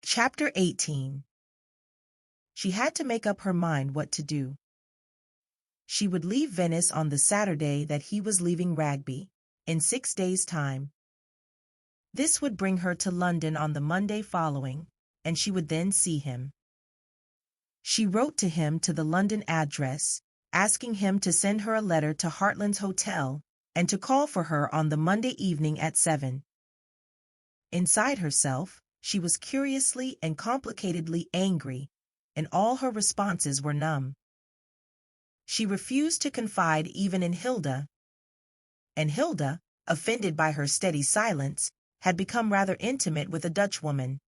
Chapter 18. She had to make up her mind what to do. She would leave Venice on the Saturday that he was leaving Rugby, in 6 days' time. This would bring her to London on the Monday following, and she would then see him. She wrote to him to the London address, asking him to send her a letter to Hartland's Hotel and to call for her on the Monday evening at 7. Inside herself, she was curiously and complicatedly angry, and all her responses were numb. She refused to confide even in Hilda, and Hilda, offended by her steady silence, had become rather intimate with a Dutchwoman.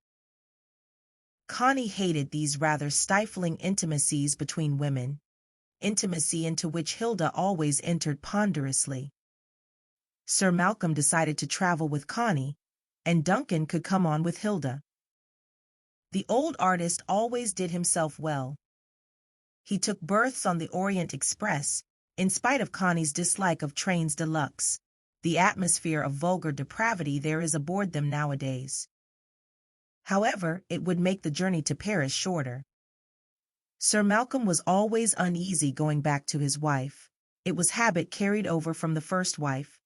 Connie hated these rather stifling intimacies between women, intimacy into which Hilda always entered ponderously. Sir Malcolm decided to travel with Connie, and Duncan could come on with Hilda. The old artist always did himself well. He took berths on the Orient Express, in spite of Connie's dislike of trains de luxe, the atmosphere of vulgar depravity there is aboard them nowadays. However, it would make the journey to Paris shorter. Sir Malcolm was always uneasy going back to his wife. It was habit carried over from the first wife.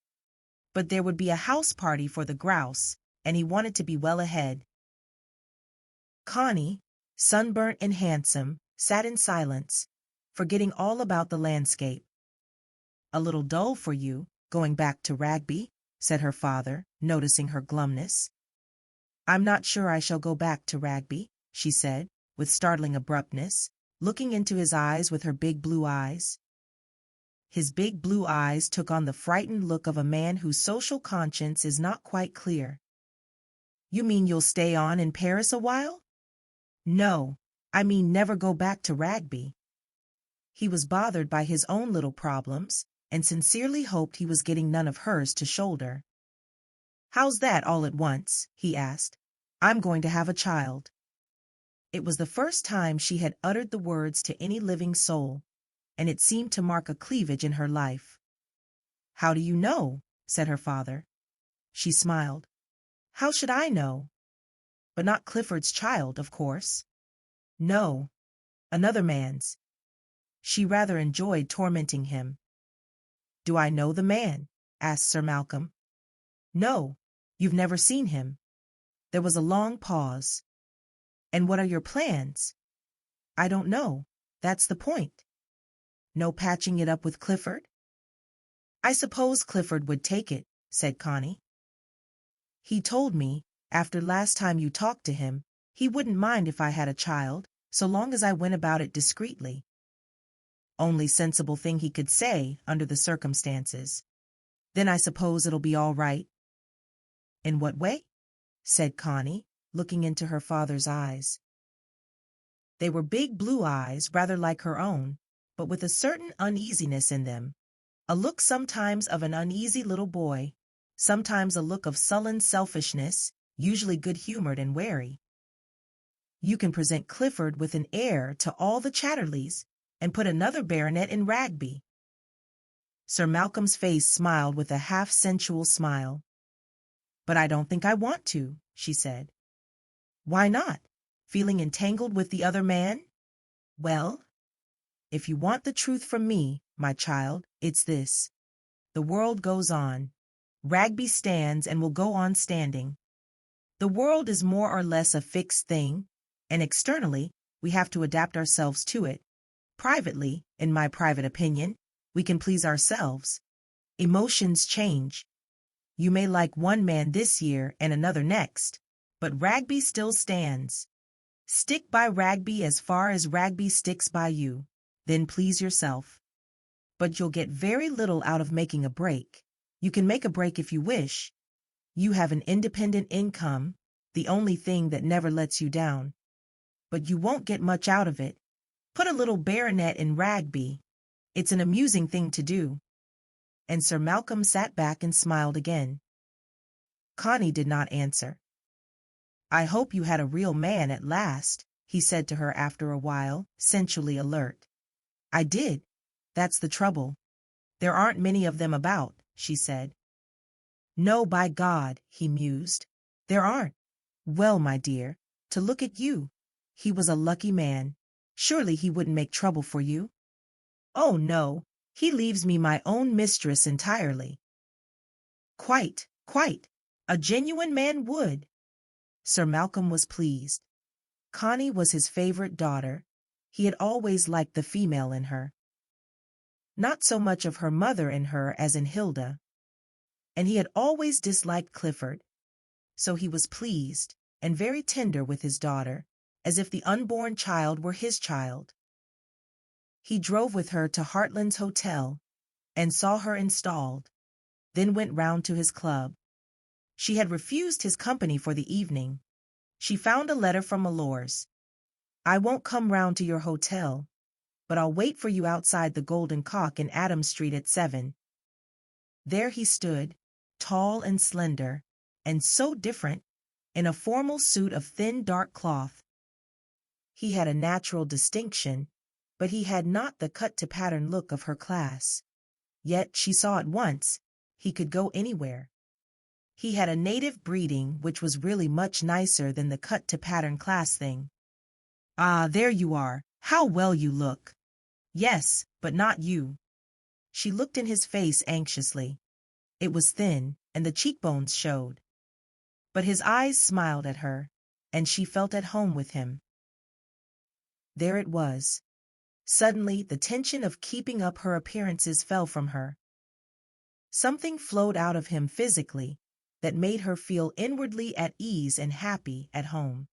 But there would be a house party for the grouse, and he wanted to be well ahead. Connie, sunburnt and handsome, sat in silence, forgetting all about the landscape. "A little dull for you, going back to Rugby," said her father, noticing her glumness. "I'm not sure I shall go back to Rugby," she said, with startling abruptness, looking into his eyes with her big blue eyes. His big blue eyes took on the frightened look of a man whose social conscience is not quite clear. "You mean you'll stay on in Paris a while?" "No, I mean never go back to Rugby." He was bothered by his own little problems, and sincerely hoped he was getting none of hers to shoulder. "How's that all at once?" he asked. "I'm going to have a child." It was the first time she had uttered the words to any living soul, and it seemed to mark a cleavage in her life. "How do you know?" said her father. She smiled. "How should I know? But not Clifford's child, of course." "No, another man's." She rather enjoyed tormenting him. "Do I know the man?" asked Sir Malcolm. "No, you've never seen him." There was a long pause. "And what are your plans?" "I don't know. That's the point." "No patching it up with Clifford?" "I suppose Clifford would take it," said Connie. "He told me, after last time you talked to him, he wouldn't mind if I had a child, so long as I went about it discreetly." "Only sensible thing he could say, under the circumstances. Then I suppose it'll be all right." "In what way?" said Connie, looking into her father's eyes. They were big blue eyes, rather like her own, but with a certain uneasiness in them, a look sometimes of an uneasy little boy, sometimes a look of sullen selfishness, usually good-humored and wary. "You can present Clifford with an heir to all the Chatterleys, and put another baronet in Rugby." Sir Malcolm's face smiled with a half-sensual smile. "But I don't think I want to," she said. "Why not? Feeling entangled with the other man?" "Well, if you want the truth from me, my child, it's this. The world goes on. Rugby stands and will go on standing. The world is more or less a fixed thing, and externally we have to adapt ourselves to it. Privately, in my private opinion, we can please ourselves. Emotions change. You may like one man this year and another next, but Rugby still stands. Stick by Rugby as far as Rugby sticks by you, then please yourself. But you'll get very little out of making a break. You can make a break if you wish. You have an independent income, the only thing that never lets you down. But you won't get much out of it. Put a little baronet in Rugby. It's an amusing thing to do." And Sir Malcolm sat back and smiled again. Connie did not answer. "I hope you had a real man at last," he said to her after a while, sensually alert. "I did. That's the trouble. There aren't many of them about," she said. "No, by God," he mused. "There aren't. Well, my dear, To look at you. He was a lucky man. Surely he wouldn't make trouble for you. Oh no, he leaves me my own mistress entirely. Quite, quite. A genuine man would. Sir Malcolm was pleased. Connie was his favorite daughter. He had always liked the female in her. Not so much of her mother in her as in Hilda. And he had always disliked Clifford. So he was pleased, and very tender with his daughter, as if the unborn child were his child. He drove with her to Hartland's Hotel, and saw her installed, then went round to his club. She had refused his company for the evening. She found a letter from Milors. I won't come round to your hotel, but I'll wait for you outside the Golden Cock in Adams Street at 7. There he stood, tall and slender, and so different, in a formal suit of thin dark cloth. He had a natural distinction, but he had not the cut-to-pattern look of her class. Yet she saw at once he could go anywhere. He had a native breeding which was really much nicer than the cut-to-pattern class thing. Ah, there you are. How well you look. Yes, but not you. She looked in his face anxiously. It was thin, and the cheekbones showed. But his eyes smiled at her, and she felt at home with him. There it was. Suddenly the tension of keeping up her appearances fell from her. Something flowed out of him physically that made her feel inwardly at ease and happy at home.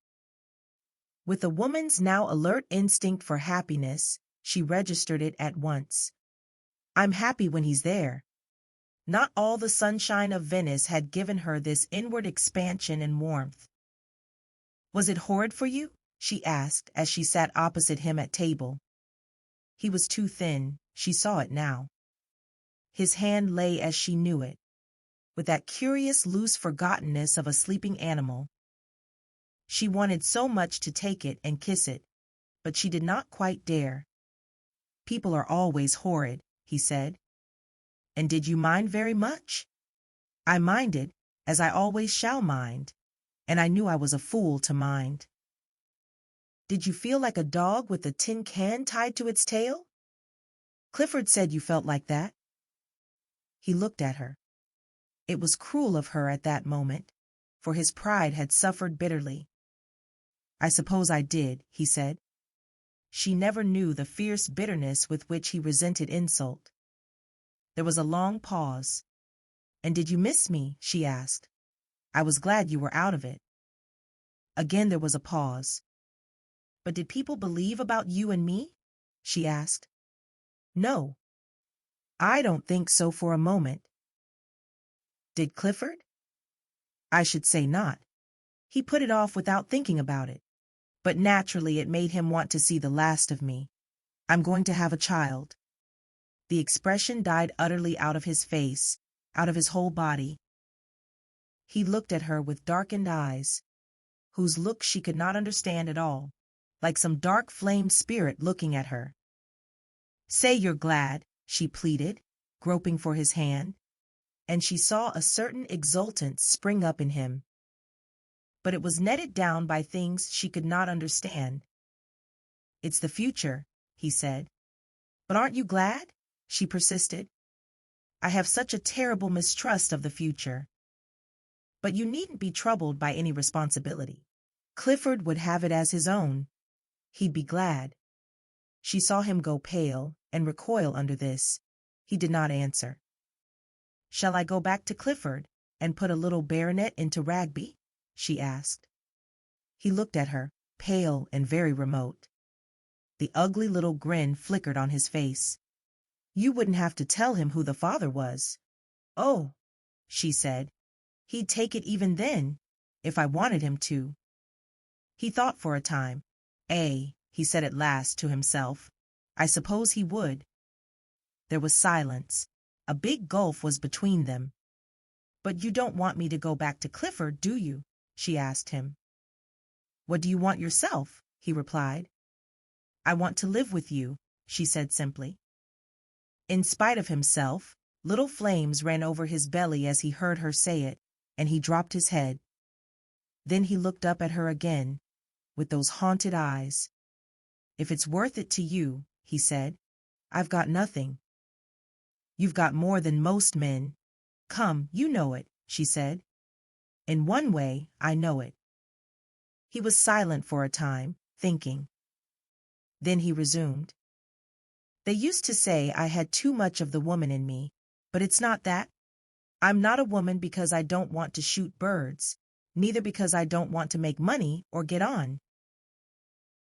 With a woman's now alert instinct for happiness, she registered it at once. I'm happy when he's there. Not all the sunshine of Venice had given her this inward expansion and warmth. Was it horrid for you? She asked as she sat opposite him at table. He was too thin, she saw it now. His hand lay as she knew it, with that curious loose forgottenness of a sleeping animal. She wanted so much to take it and kiss it, but she did not quite dare. People are always horrid, he said. And did you mind very much? I minded, as I always shall mind, and I knew I was a fool to mind. Did you feel like a dog with a tin can tied to its tail? Clifford said you felt like that. He looked at her. It was cruel of her at that moment, for his pride had suffered bitterly. I suppose I did, he said. She never knew the fierce bitterness with which he resented insult. There was a long pause. And did you miss me? She asked. I was glad you were out of it. Again there was a pause. But did people believe about you and me? She asked. No. I don't think so for a moment. Did Clifford? I should say not. He put it off without thinking about it. But naturally it made him want to see the last of me. I'm going to have a child. The expression died utterly out of his face, out of his whole body. He looked at her with darkened eyes, whose look she could not understand at all, like some dark-flamed spirit looking at her. Say you're glad, she pleaded, groping for his hand, and she saw a certain exultance spring up in him. But it was netted down by things she could not understand. It's the future, he said. But aren't you glad? She persisted. I have such a terrible mistrust of the future. But you needn't be troubled by any responsibility. Clifford would have it as his own. He'd be glad. She saw him go pale and recoil under this. He did not answer. Shall I go back to Clifford and put a little baronet into Ragby? She asked. He looked at her, pale and very remote. The ugly little grin flickered on his face. You wouldn't have to tell him who the father was. Oh, she said. He'd take it even then, if I wanted him to. He thought for a time. He said at last to himself. I suppose he would. There was silence. A big gulf was between them. But you don't want me to go back to Clifford, do you? She asked him. What do you want yourself? He replied. I want to live with you, she said simply. In spite of himself, little flames ran over his belly as he heard her say it, and he dropped his head. Then he looked up at her again, with those haunted eyes. "If it's worth it to you," he said, "I've got nothing." "You've got more than most men." "Come, you know it," she said. "In one way, I know it." He was silent for a time, thinking. Then he resumed. "They used to say I had too much of the woman in me, but it's not that. I'm not a woman because I don't want to shoot birds, neither because I don't want to make money or get on.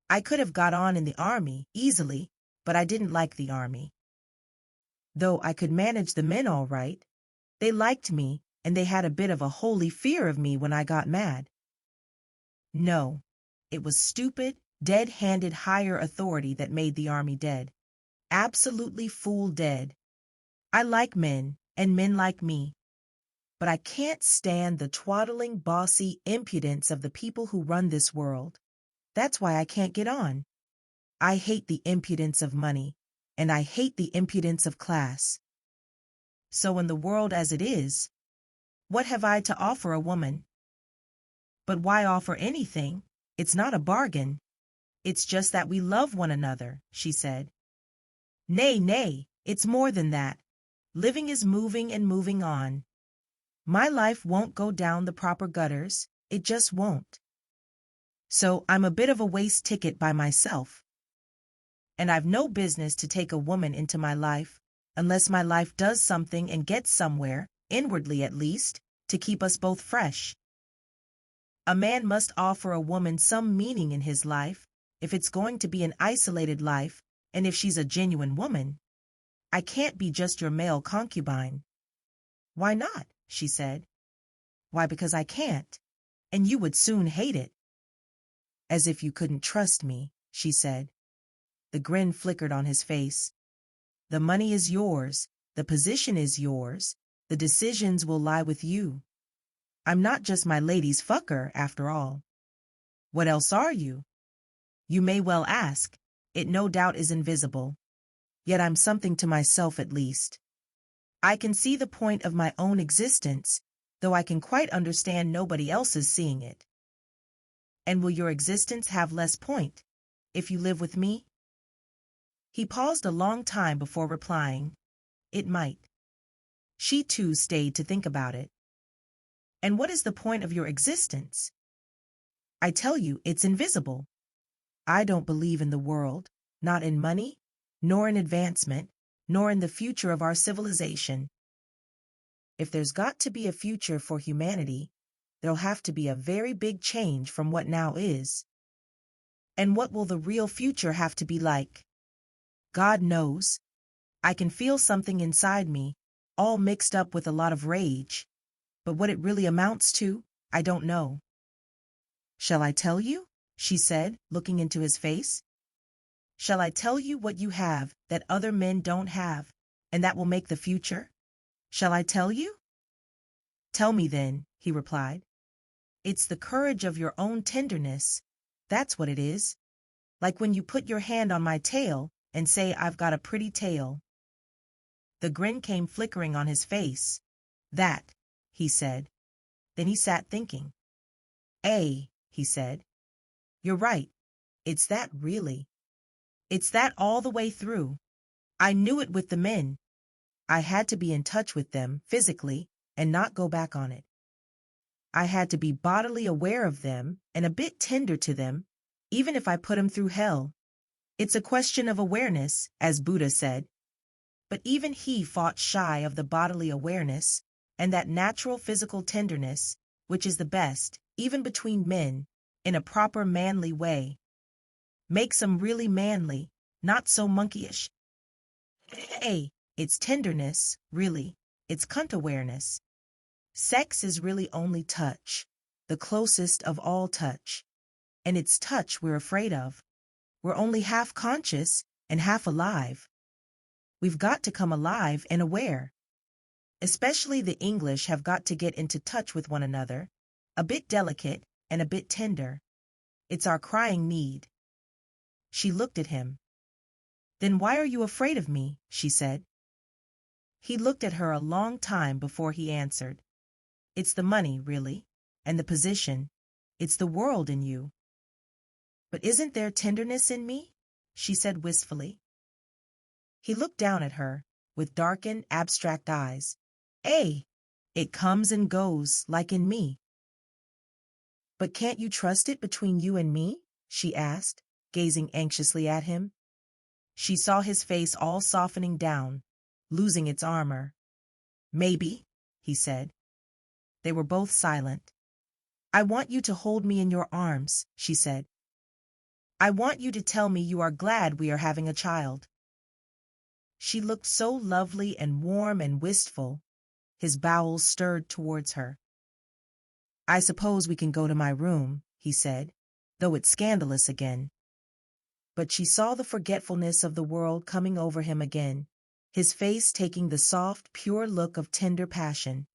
I could have got on in the army, easily, but I didn't like the army. Though I could manage the men all right, they liked me, and they had a bit of a holy fear of me when I got mad. No, it was stupid, dead-handed higher authority that made the army dead. Absolutely fool dead. I like men, and men like me. But I can't stand the twaddling, bossy impudence of the people who run this world. That's why I can't get on. I hate the impudence of money, and I hate the impudence of class. So in the world as it is, what have I to offer a woman? But why offer anything? It's not a bargain. It's just that we love one another," she said. "Nay, nay, it's more than that. Living is moving and moving on. My life won't go down the proper gutters, it just won't. So I'm a bit of a waste ticket by myself. And I've no business to take a woman into my life, unless my life does something and gets somewhere, inwardly at least, to keep us both fresh. A man must offer a woman some meaning in his life, if it's going to be an isolated life, and if she's a genuine woman. I can't be just your male concubine." "Why not?" she said. "Why, because I can't, and you would soon hate it." "As if you couldn't trust me," she said. The grin flickered on his face. "The money is yours, the position is yours, the decisions will lie with you. I'm not just my lady's fucker, after all." "What else are you?" "You may well ask. It no doubt is invisible. Yet I'm something to myself at least. I can see the point of my own existence, though I can quite understand nobody else's seeing it." "And will your existence have less point, if you live with me?" He paused a long time before replying. "It might." She too stayed to think about it. "And what is the point of your existence?" "I tell you, it's invisible. I don't believe in the world, not in money, nor in advancement, nor in the future of our civilization. If there's got to be a future for humanity, there'll have to be a very big change from what now is. And what will the real future have to be like? God knows. I can feel something inside me, all mixed up with a lot of rage. But what it really amounts to, I don't know." "Shall I tell you?" she said, looking into his face. "Shall I tell you what you have that other men don't have, and that will make the future? Shall I tell you?" "Tell me then," he replied. "It's the courage of your own tenderness. That's what it is. Like when you put your hand on my tail and say I've got a pretty tail." The grin came flickering on his face. "That," he said. Then he sat thinking. He said. "You're right. It's that really. It's that all the way through. I knew it with the men. I had to be in touch with them, physically, and not go back on it. I had to be bodily aware of them and a bit tender to them, even if I put 'em through hell. It's a question of awareness, as Buddha said. But even he fought shy of the bodily awareness and that natural physical tenderness, which is the best, even between men, in a proper manly way. Makes 'em really manly, not so monkeyish. It's tenderness, really. It's cunt awareness. Sex is really only touch, the closest of all touch. And it's touch we're afraid of. We're only half conscious and half alive. We've got to come alive and aware. Especially the English have got to get into touch with one another, a bit delicate and a bit tender. It's our crying need." She looked at him. "Then why are you afraid of me?" she said. He looked at her a long time before he answered. "It's the money, really, and the position. It's the world in you." But isn't there tenderness in me? She said wistfully. He looked down at her, with darkened, abstract eyes. It comes and goes, like in me. But can't you trust it between you and me? She asked, gazing anxiously at him. She saw his face all softening down, losing its armor. Maybe, he said. They were both silent. I want you to hold me in your arms, she said. I want you to tell me you are glad we are having a child. She looked so lovely and warm and wistful. His bowels stirred towards her. I suppose we can go to my room, he said, though it's scandalous again. But she saw the forgetfulness of the world coming over him again, his face taking the soft, pure look of tender passion.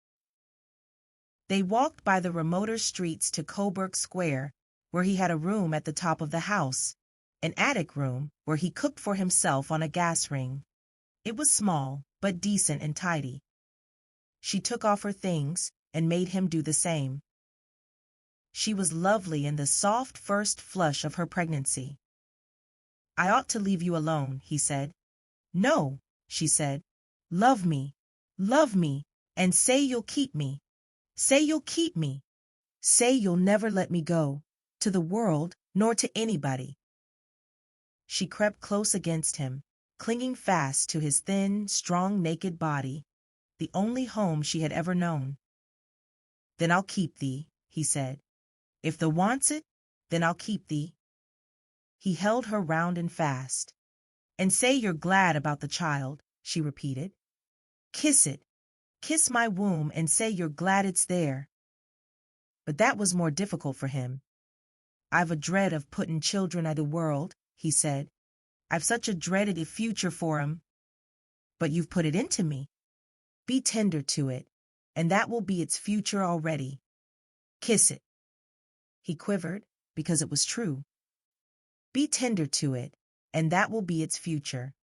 They walked by the remoter streets to Coburg Square, where he had a room at the top of the house, an attic room where he cooked for himself on a gas ring. It was small, but decent and tidy. She took off her things and made him do the same. She was lovely in the soft first flush of her pregnancy. I ought to leave you alone, he said. No, she said. Love me, and say you'll keep me. Say you'll keep me. Say you'll never let me go, to the world nor to anybody. She crept close against him, clinging fast to his thin, strong, naked body, the only home she had ever known. Then I'll keep thee, he said. If thou wants it, then I'll keep thee. He held her round and fast. And say you're glad about the child, she repeated. Kiss it. Kiss my womb and say you're glad it's there. But that was more difficult for him. I've a dread of puttin' children i' the world, he said. I've such a dreaded a future for 'em. But you've put it into me. Be tender to it, and that will be its future already. Kiss it. He quivered, because it was true. Be tender to it, and that will be its future.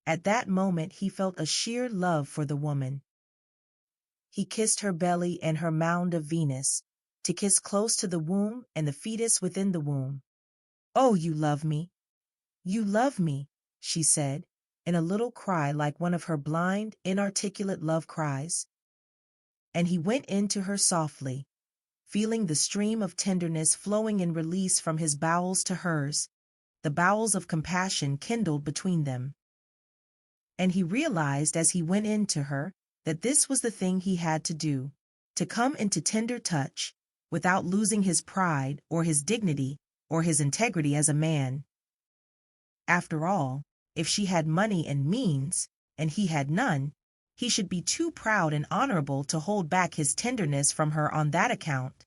At that moment he felt a sheer love for the woman. He kissed her belly and her mound of Venus, to kiss close to the womb and the fetus within the womb. Oh, you love me. You love me, she said, in a little cry like one of her blind, inarticulate love cries. And he went into her softly, feeling the stream of tenderness flowing in release from his bowels to hers, the bowels of compassion kindled between them. And he realized as he went into her that this was the thing he had to do, to come into tender touch, without losing his pride or his dignity or his integrity as a man. After all, if she had money and means, and he had none, he should be too proud and honorable to hold back his tenderness from her on that account.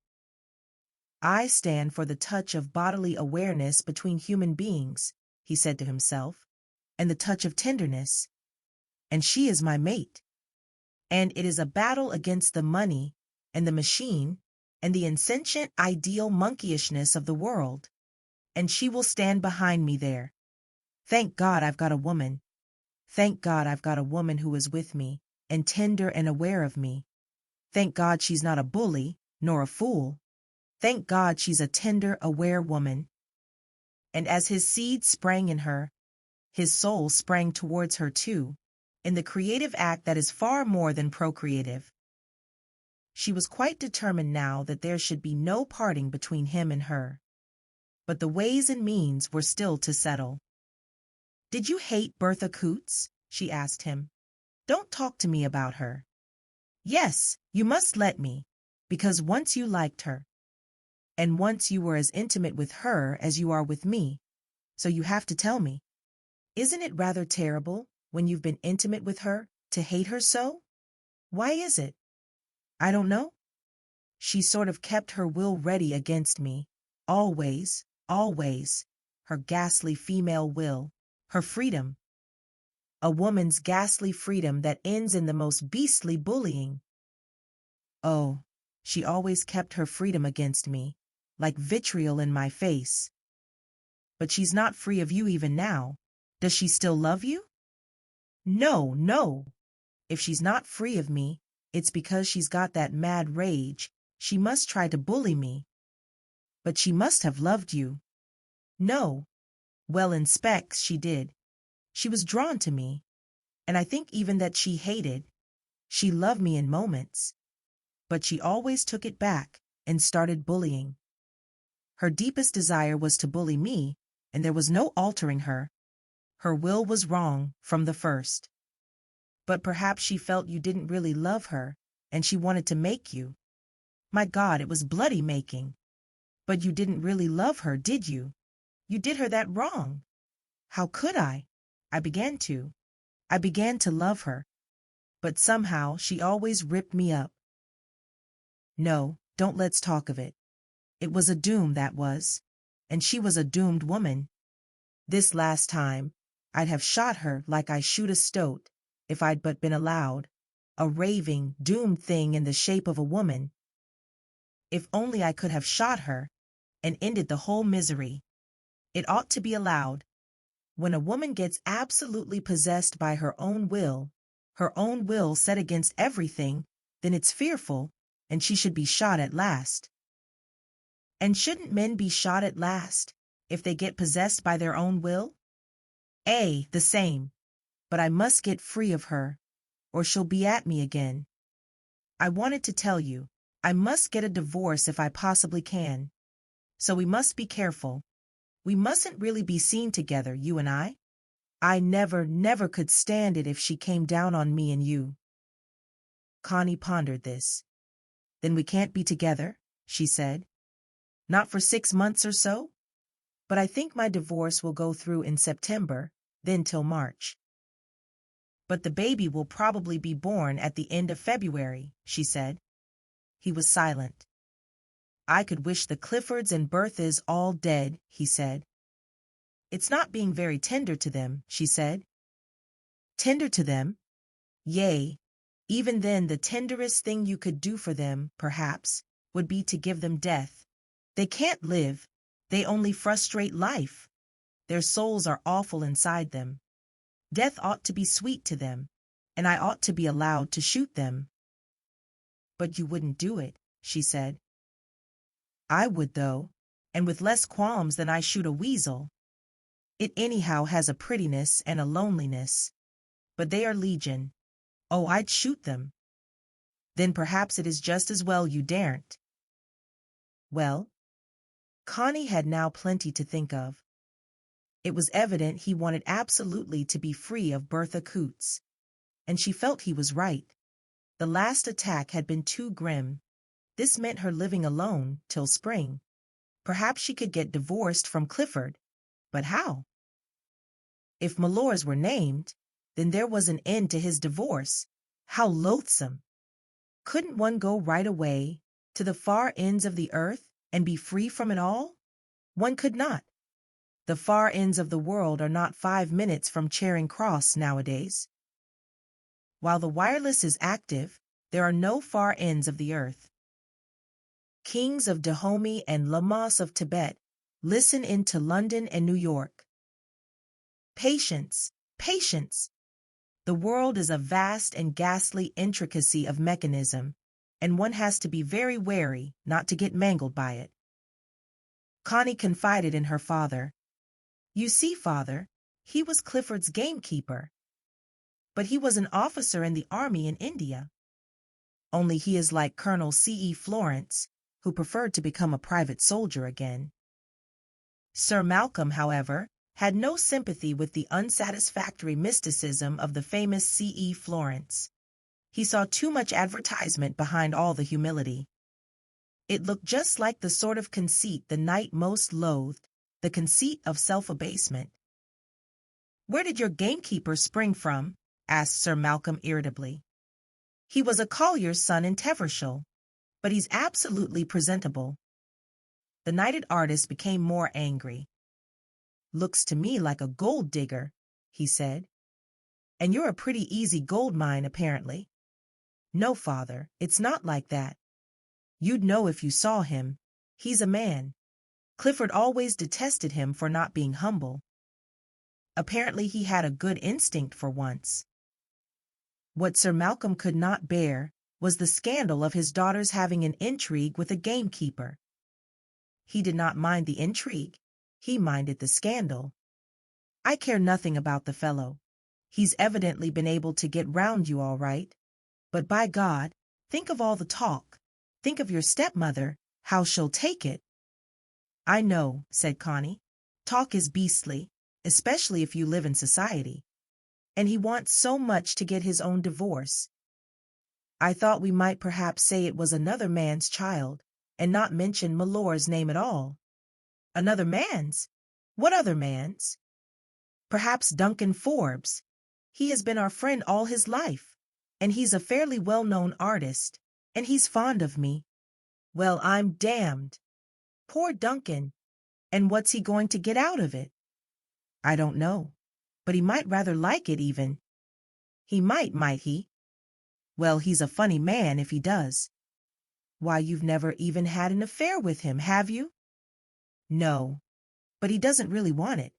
I stand for the touch of bodily awareness between human beings, he said to himself, and the touch of tenderness. And she is my mate. And it is a battle against the money and the machine and the insentient ideal monkeyishness of the world. And she will stand behind me there. Thank God I've got a woman. Thank God I've got a woman who is with me, and tender and aware of me. Thank God she's not a bully, nor a fool. Thank God she's a tender, aware woman. And as his seed sprang in her, his soul sprang towards her too, in the creative act that is far more than procreative. She was quite determined now that there should be no parting between him and her. But the ways and means were still to settle. Did you hate Bertha Coots? She asked him. Don't talk to me about her. Yes, you must let me, because once you liked her. And once you were as intimate with her as you are with me, so you have to tell me. Isn't it rather terrible, when you've been intimate with her, to hate her so? Why is it? I don't know. She sort of kept her will ready against me, always, her ghastly female will, her freedom. A woman's ghastly freedom that ends in the most beastly bullying. Oh, she always kept her freedom against me, like vitriol in my face. But she's not free of you even now. Does she still love you? No, no. If she's not free of me, it's because she's got that mad rage. She must try to bully me. But she must have loved you. No. Well, in specs she did. She was drawn to me. And I think even that she hated. She loved me in moments. But she always took it back and started bullying. Her deepest desire was to bully me, and there was no altering her. Her will was wrong from the first. But perhaps she felt you didn't really love her, and she wanted to make you. My God, it was bloody making. But you didn't really love her, did you? You did her that wrong. How could I? I began to. I began to love her. But somehow she always ripped me up. No, don't let's talk of it. It was a doom, that was. And she was a doomed woman. This last time, I'd have shot her like I shoot a stoat, if I'd but been allowed. A raving, doomed thing in the shape of a woman. If only I could have shot her, and ended the whole misery. It ought to be allowed. When a woman gets absolutely possessed by her own will set against everything, then it's fearful, and she should be shot at last. And shouldn't men be shot at last, if they get possessed by their own will? The same. But I must get free of her, or she'll be at me again. I wanted to tell you, I must get a divorce if I possibly can. So we must be careful. We mustn't really be seen together, you and I. I never could stand it if she came down on me and you. Connie pondered this. Then we can't be together, she said. Not for 6 months or so? But I think my divorce will go through in September, then till March. But the baby will probably be born at the end of February, she said. He was silent. I could wish the Cliffords and Berthas all dead, he said. It's not being very tender to them, she said. Tender to them? Yea, even then the tenderest thing you could do for them, perhaps, would be to give them death. They can't live, they only frustrate life. Their souls are awful inside them. Death ought to be sweet to them, and I ought to be allowed to shoot them. But you wouldn't do it, she said. I would, though, and with less qualms than I shoot a weasel. It anyhow has a prettiness and a loneliness. But they are legion. Oh, I'd shoot them. Then perhaps it is just as well you daren't. Well, Connie had now plenty to think of. It was evident he wanted absolutely to be free of Bertha Coots. And she felt he was right. The last attack had been too grim. This meant her living alone till spring. Perhaps she could get divorced from Clifford. But how? If Malors were named, then there was an end to his divorce. How loathsome! Couldn't one go right away, to the far ends of the earth, and be free from it all? One could not. The far ends of the world are not 5 minutes from Charing Cross nowadays. While the wireless is active, there are no far ends of the earth. Kings of Dahomey and Lamas of Tibet listen into London and New York. Patience, patience! The world is a vast and ghastly intricacy of mechanism, and one has to be very wary not to get mangled by it. Connie confided in her father. You see, father, he was Clifford's gamekeeper. But he was an officer in the army in India. Only he is like Colonel C.E. Florence, who preferred to become a private soldier again. Sir Malcolm, however, had no sympathy with the unsatisfactory mysticism of the famous C.E. Florence. He saw too much advertisement behind all the humility. It looked just like the sort of conceit the knight most loathed, the conceit of self-abasement. Where did your gamekeeper spring from? Asked Sir Malcolm irritably. He was a collier's son in Teversham, but he's absolutely presentable. The knighted artist became more angry. Looks to me like a gold digger, he said. And you're a pretty easy gold mine, apparently. No, father, it's not like that. You'd know if you saw him. He's a man. Clifford always detested him for not being humble. Apparently he had a good instinct for once. What Sir Malcolm could not bear was the scandal of his daughter's having an intrigue with a gamekeeper. He did not mind the intrigue. He minded the scandal. I care nothing about the fellow. He's evidently been able to get round you all right. But by God, think of all the talk. Think of your stepmother, how she'll take it. I know, said Connie. Talk is beastly, especially if you live in society. And he wants so much to get his own divorce. I thought we might perhaps say it was another man's child, and not mention Milor's name at all. Another man's? What other man's? Perhaps Duncan Forbes. He has been our friend all his life, and he's a fairly well-known artist, and he's fond of me. Well, I'm damned. Poor Duncan. And what's he going to get out of it? I don't know, but he might rather like it even. He might he? Well, he's a funny man if he does. Why, you've never even had an affair with him, have you? No, but he doesn't really want it.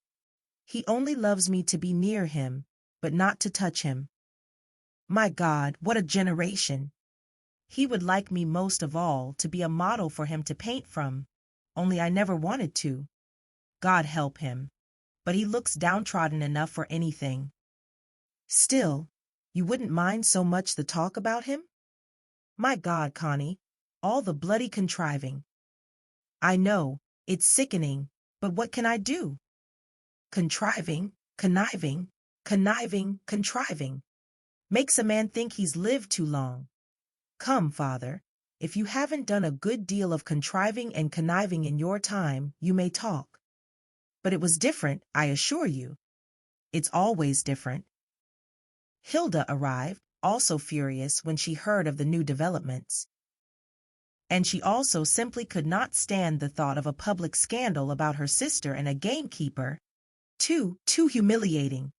He only loves me to be near him, but not to touch him. My God, what a generation! He would like me most of all to be a model for him to paint from, only I never wanted to. God help him, but he looks downtrodden enough for anything. Still, you wouldn't mind so much the talk about him? My God, Connie, all the bloody contriving. I know, it's sickening, but what can I do? Contriving, conniving, contriving. Makes a man think he's lived too long. Come, father, if you haven't done a good deal of contriving and conniving in your time, you may talk. But it was different, I assure you. It's always different. Hilda arrived, also furious when she heard of the new developments. And she also simply could not stand the thought of a public scandal about her sister and a gamekeeper. Too humiliating.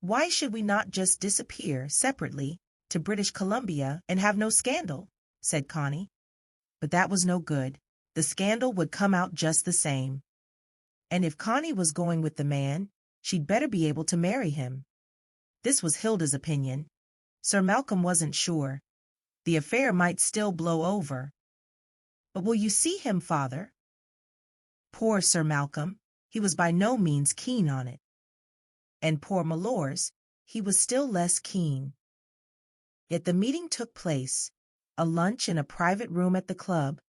Why should we not just disappear separately to British Columbia and have no scandal? Said Connie. But that was no good. The scandal would come out just the same. And if Connie was going with the man, she'd better be able to marry him. This was Hilda's opinion. Sir Malcolm wasn't sure. The affair might still blow over. But will you see him, father? Poor Sir Malcolm, he was by no means keen on it. And poor Milor's, he was still less keen. Yet the meeting took place, a lunch in a private room at the club,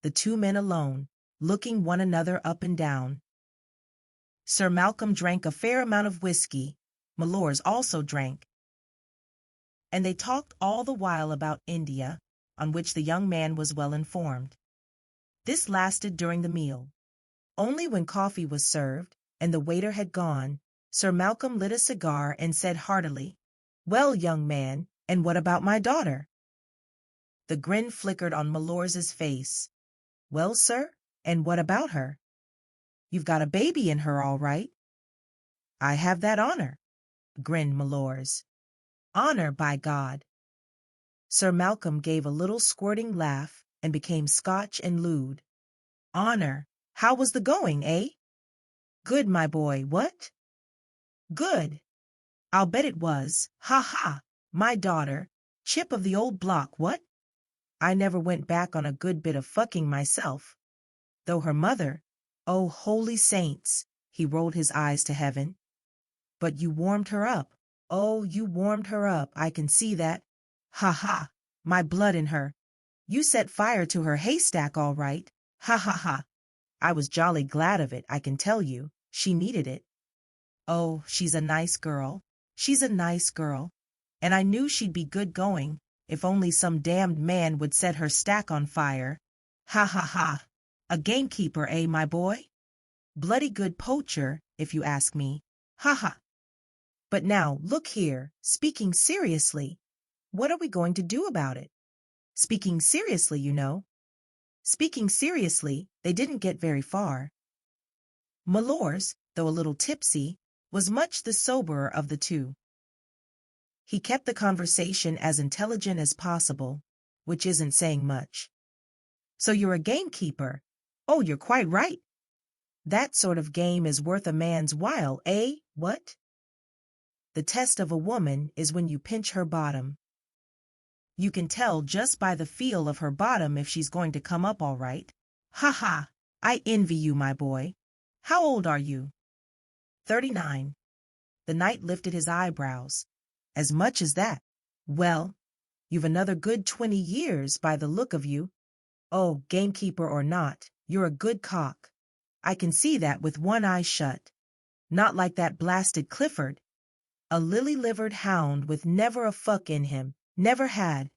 the two men alone, looking one another up and down. Sir Malcolm drank a fair amount of whiskey, Milor's also drank. And they talked all the while about India, on which the young man was well informed. This lasted during the meal. Only when coffee was served, and the waiter had gone, Sir Malcolm lit a cigar and said heartily, "Well, young man, and what about my daughter?" The grin flickered on Milor's face. "Well, sir, and what about her?" "You've got a baby in her, all right." "I have that honor," grinned Milor's. "Honor, by God!" Sir Malcolm gave a little squirting laugh and became Scotch and lewd. "Honor! How was the going, eh?" "Good, my boy, what?" "Good! I'll bet it was. Ha ha! My daughter, chip of the old block, what? I never went back on a good bit of fucking myself. Though her mother, oh, holy saints!" He rolled his eyes to heaven. "But you warmed her up. Oh, you warmed her up, I can see that. Ha ha! My blood in her. You set fire to her haystack, all right. Ha ha ha! I was jolly glad of it, I can tell you. She needed it. Oh, she's a nice girl. She's a nice girl. And I knew she'd be good going, if only some damned man would set her stack on fire. Ha ha ha! A gamekeeper, eh, my boy? Bloody good poacher, if you ask me. Ha ha! But now, look here, speaking seriously, what are we going to do about it? Speaking seriously, you know. Speaking seriously, they didn't get very far. Milor's, though a little tipsy, was much the soberer of the two. He kept the conversation as intelligent as possible, which isn't saying much. "So you're a gamekeeper? Oh, you're quite right. That sort of game is worth a man's while, eh, what? The test of a woman is when you pinch her bottom. You can tell just by the feel of her bottom if she's going to come up all right. Ha ha! I envy you, my boy. How old are you? 39. The knight lifted his eyebrows. As much as that? Well, you've another good 20 years by the look of you. Oh, gamekeeper or not, you're a good cock. I can see that with one eye shut. Not like that blasted Clifford. A lily-livered hound with never a fuck in him. Never had.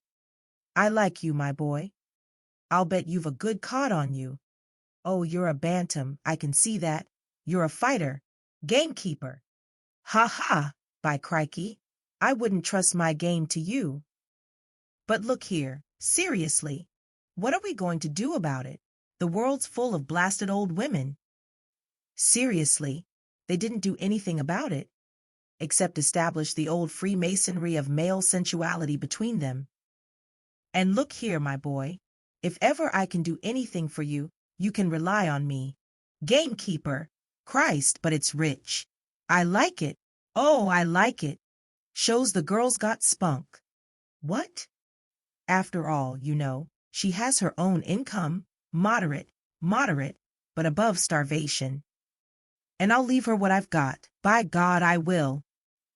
I like you, my boy. I'll bet you've a good cod on you. Oh, you're a bantam, I can see that. You're a fighter. Gamekeeper. Ha ha, by crikey. I wouldn't trust my game to you. But look here, seriously. What are we going to do about it? The world's full of blasted old women. Seriously, they didn't do anything about it, except establish the old Freemasonry of male sensuality between them. And look here, my boy, if ever I can do anything for you, you can rely on me. Gamekeeper, Christ, but it's rich. I like it. Oh, I like it. Shows the girl's got spunk. What? After all, you know, she has her own income, moderate, but above starvation. And I'll leave her what I've got. By God, I will.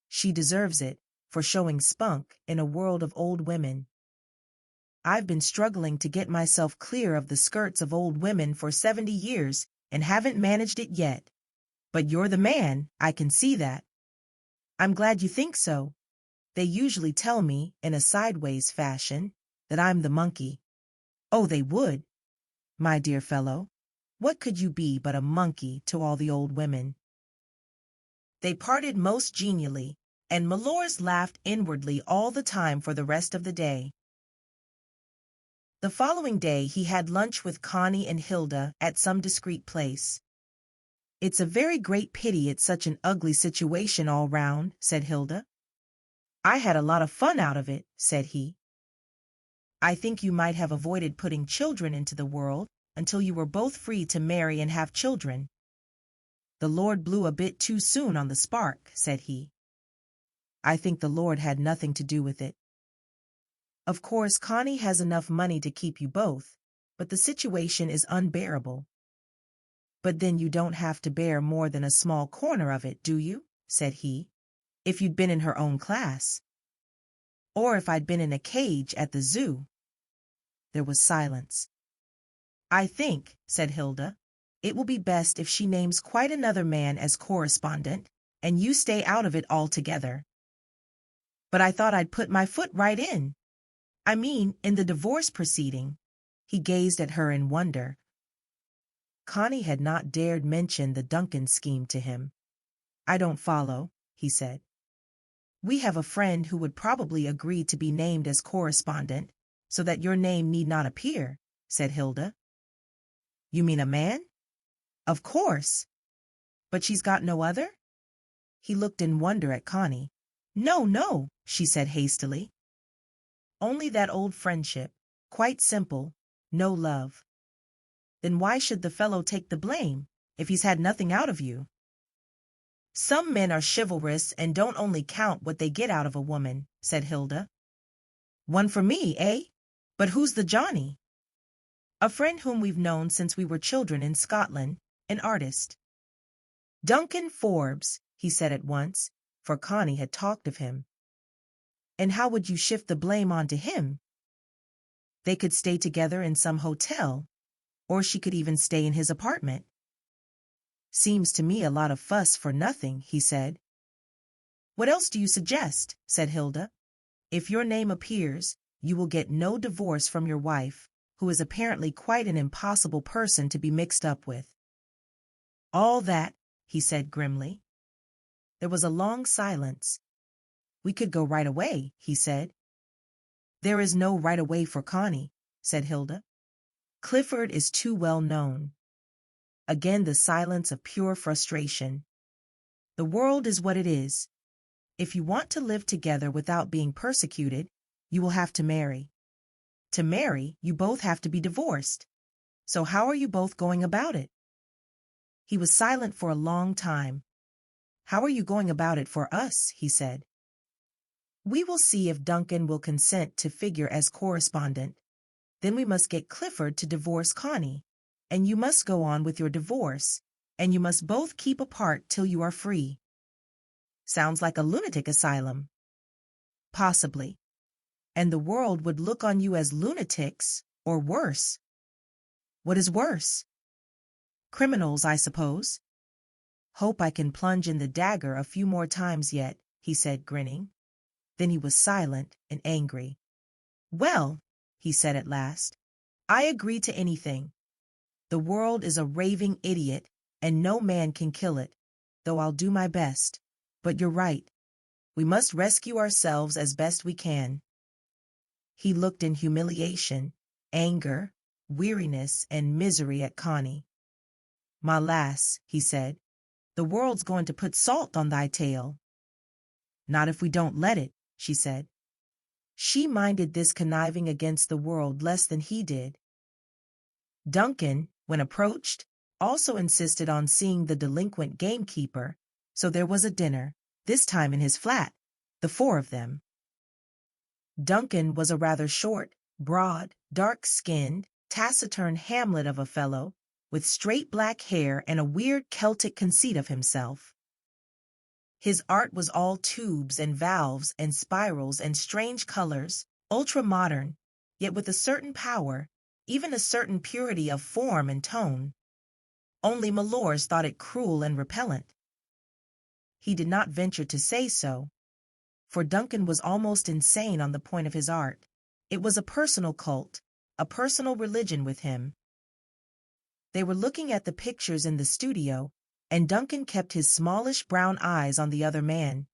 She deserves it, for showing spunk in a world of old women. I've been struggling to get myself clear of the skirts of old women for 70 years and haven't managed it yet. But you're the man, I can see that. I'm glad you think so. They usually tell me, in a sideways fashion, that I'm the monkey. Oh, they would. My dear fellow, what could you be but a monkey to all the old women? They parted most genially, and Malors laughed inwardly all the time for the rest of the day. The following day he had lunch with Connie and Hilda at some discreet place. It's a very great pity it's such an ugly situation all round, said Hilda. I had a lot of fun out of it, said he. I think you might have avoided putting children into the world until you were both free to marry and have children. The Lord blew a bit too soon on the spark, said he. I think the Lord had nothing to do with it. Of course, Connie has enough money to keep you both, but the situation is unbearable. But then you don't have to bear more than a small corner of it, do you? Said he. If you'd been in her own class. Or if I'd been in a cage at the zoo. There was silence. I think, said Hilda, it will be best if she names quite another man as correspondent, and you stay out of it altogether. But I thought I'd put my foot right in. I mean, in the divorce proceeding. He gazed at her in wonder. Connie had not dared mention the Duncan scheme to him. I don't follow, he said. We have a friend who would probably agree to be named as correspondent, so that your name need not appear, said Hilda. You mean a man? Of course. But she's got no other? He looked in wonder at Connie. No, she said hastily. Only that old friendship, quite simple, no love. Then why should the fellow take the blame, if he's had nothing out of you? Some men are chivalrous and don't only count what they get out of a woman, said Hilda. One for me, eh? But who's the Johnny? A friend whom we've known since we were children in Scotland, an artist. Duncan Forbes, he said at once, for Connie had talked of him. And how would you shift the blame onto him? They could stay together in some hotel, or she could even stay in his apartment. Seems to me a lot of fuss for nothing, he said. What else do you suggest? Said Hilda. If your name appears, you will get no divorce from your wife, who is apparently quite an impossible person to be mixed up with. All that, he said grimly. There was a long silence. We could go right away, he said. There is no right away for Connie, said Hilda. Clifford is too well known. Again the silence of pure frustration. The world is what it is. If you want to live together without being persecuted, you will have to marry. To marry, you both have to be divorced. So how are you both going about it? He was silent for a long time. How are you going about it for us? He said. We will see if Duncan will consent to figure as correspondent. Then we must get Clifford to divorce Connie, and you must go on with your divorce, and you must both keep apart till you are free. Sounds like a lunatic asylum. Possibly. And the world would look on you as lunatics, or worse. What is worse? Criminals, I suppose. Hope I can plunge in the dagger a few more times yet, he said, grinning. Then he was silent and angry. Well, he said at last, I agree to anything. The world is a raving idiot, and no man can kill it, though I'll do my best. But you're right. We must rescue ourselves as best we can. He looked in humiliation, anger, weariness, and misery at Connie. My lass, he said, the world's going to put salt on thy tail. Not if we don't let it, she said. She minded this conniving against the world less than he did. Duncan, when approached, also insisted on seeing the delinquent gamekeeper, so there was a dinner, this time in his flat, the four of them. Duncan was a rather short, broad, dark-skinned, taciturn hamlet of a fellow, with straight black hair and a weird Celtic conceit of himself. His art was all tubes and valves and spirals and strange colors, ultra-modern, yet with a certain power, even a certain purity of form and tone. Only Malors thought it cruel and repellent. He did not venture to say so, for Duncan was almost insane on the point of his art. It was a personal cult, a personal religion with him. They were looking at the pictures in the studio, and Duncan kept his smallish brown eyes on the other man.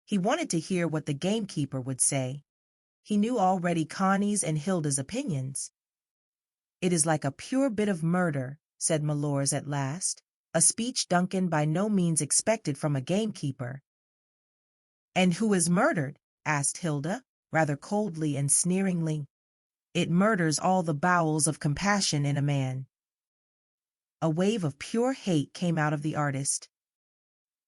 He wanted to hear what the gamekeeper would say. He knew already Connie's and Hilda's opinions. It is like a pure bit of murder, said Malors at last, a speech Duncan by no means expected from a gamekeeper. And who is murdered? Asked Hilda, rather coldly and sneeringly. It murders all the bowels of compassion in a man. A wave of pure hate came out of the artist.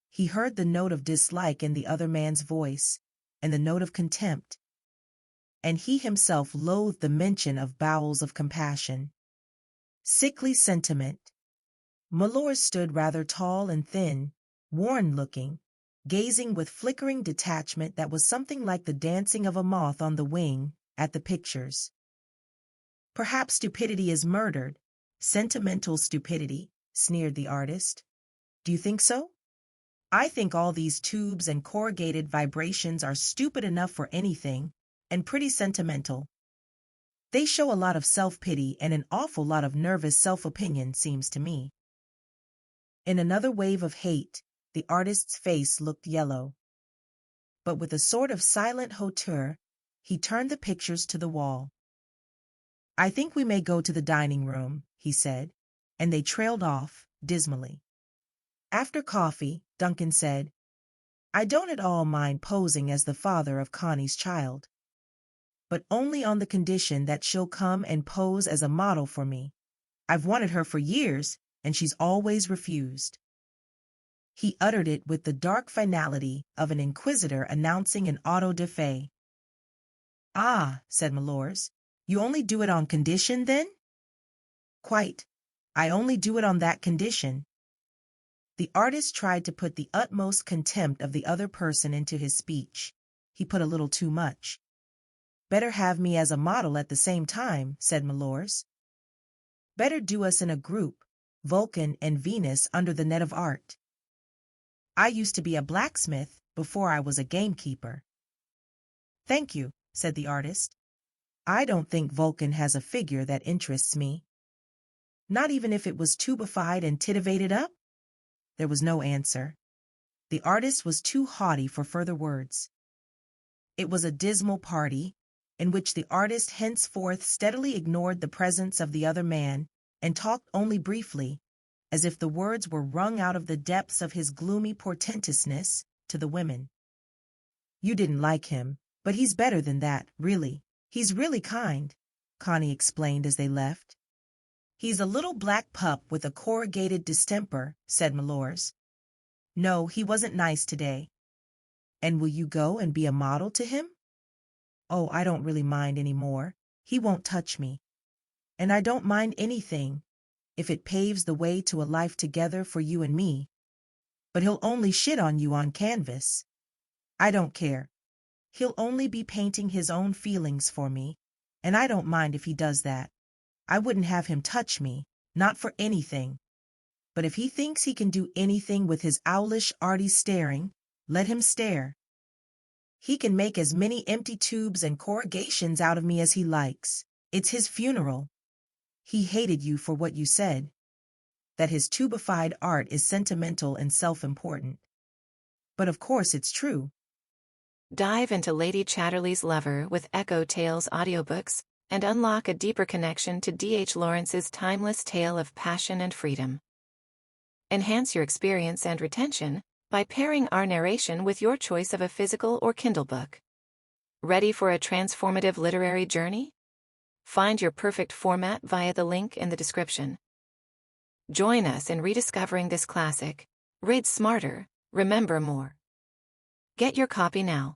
He heard the note of dislike in the other man's voice, and the note of contempt. And he himself loathed the mention of bowels of compassion. Sickly sentiment. Malors stood rather tall and thin, worn-looking, gazing with flickering detachment that was something like the dancing of a moth on the wing, at the pictures. Perhaps stupidity is murdered. Sentimental stupidity, sneered the artist. Do you think so? I think all these tubes and corrugated vibrations are stupid enough for anything, and pretty sentimental. They show a lot of self-pity and an awful lot of nervous self-opinion, seems to me. In another wave of hate, the artist's face looked yellow. But with a sort of silent hauteur, he turned the pictures to the wall. I think we may go to the dining room, he said, and they trailed off, dismally. After coffee, Duncan said, I don't at all mind posing as the father of Connie's child, but only on the condition that she'll come and pose as a model for me. I've wanted her for years, and she's always refused. He uttered it with the dark finality of an inquisitor announcing an auto-da-fe. Ah, said Malors, you only do it on condition, then? Quite. I only do it on that condition. The artist tried to put the utmost contempt of the other person into his speech. He put a little too much. Better have me as a model at the same time, said Malors. Better do us in a group, Vulcan and Venus under the net of art. I used to be a blacksmith before I was a gamekeeper. Thank you, said the artist. I don't think Vulcan has a figure that interests me. Not even if it was tubified and titivated up? There was no answer. The artist was too haughty for further words. It was a dismal party, in which the artist henceforth steadily ignored the presence of the other man, and talked only briefly, as if the words were wrung out of the depths of his gloomy portentousness, to the women. You didn't like him, but he's better than that, really. He's really kind, Connie explained as they left. He's a little black pup with a corrugated distemper, said Malors. No, he wasn't nice today. And will you go and be a model to him? Oh, I don't really mind any more. He won't touch me. And I don't mind anything. if it paves the way to a life together for you and me. But he'll only shit on you on canvas. I don't care. He'll only be painting his own feelings for me, and I don't mind if he does that. I wouldn't have him touch me, not for anything. But if he thinks he can do anything with his owlish, arty staring, let him stare. He can make as many empty tubes and corrugations out of me as he likes. It's his funeral. He hated you for what you said, that his tubified art is sentimental and self-important. But of course it's true. Dive into Lady Chatterley's Lover with EchoTales Audiobooks and unlock a deeper connection to D.H. Lawrence's timeless tale of passion and freedom. Enhance your experience and retention by pairing our narration with your choice of a physical or Kindle book. Ready for a transformative literary journey? Find your perfect format via the link in the description. Join us in rediscovering this classic. Read smarter, remember more. Get your copy now.